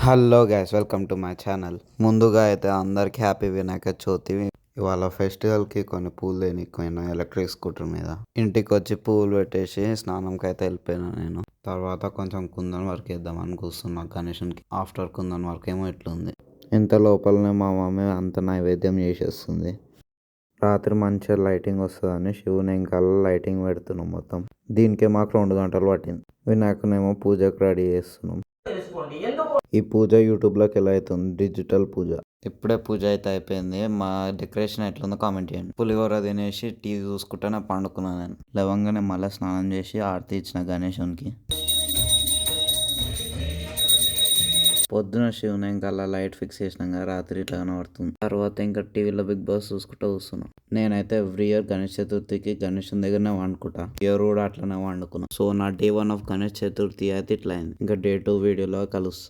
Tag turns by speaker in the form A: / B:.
A: Hello guys, welcome to my channel. ముందుగా అయితే అందరికి హ్యాపీ వినాయక చవితి. ఇవాళ ఫెస్టివల్కి కొన్ని పూలు లేనిపోయినా ఎలక్ట్రిక్ స్కూటర్ మీద ఇంటికి వచ్చి పూలు పెట్టేసి స్నానంకి అయితే వెళ్ళిపోయినా నేను. తర్వాత కొంచెం కుందన్ వర్క్ వేద్దామని కూర్చున్నా గణేషునికి. ఆఫ్టర్ కుందన్ వర్క్ ఏమో ఇట్లుంది. ఇంత లోపలనే మా మమ్మీ అంత నైవేద్యం చేసేస్తుంది. రాత్రి మంచిగా లైటింగ్ వస్తుందని శివుని ఇంకా లైటింగ్ పెడుతున్నాం మొత్తం. దీనికే మాకు 2 గంటలు పట్టింది. వినాయకునేమో పూజకు రెడీ చేస్తున్నాం. ఈ పూజ యూట్యూబ్లోకి ఎలా అవుతుంది, డిజిటల్ పూజ. ఇప్పుడే పూజ అయితే అయిపోయింది. మా డెకరేషన్ ఎట్లుందో కామెంట్ చేయండి. పులిహోర తినేసి టీవీ చూసుకుంటూనే పండుకున్నాను నేను. లేవంగానే మళ్ళీ స్నానం చేసి ఆరతి ఇచ్చిన గణేశునికి. పొద్దున శివుని ఇంకా అలా లైట్ ఫిక్స్ చేసినాం కదా, రాత్రి ఇట్లా కనబడుతుంది. తర్వాత ఇంకా టీవీలో బిగ్ బాస్ చూసుకుంటూ కూర్చున్నాం. నేనైతే ఎవ్రీ ఇయర్ గణేష్ చతుర్థికి గణేషుని దగ్గరనే వండుకుంటా. ఇయర్ కూడా అట్లనే వండుకున్నా. సో నా డే 1 ఆఫ్ గణేష్ చతుర్థి అయితే ఇట్లా అయింది. ఇంకా డే 2 వీడియోలో కలుస్తా.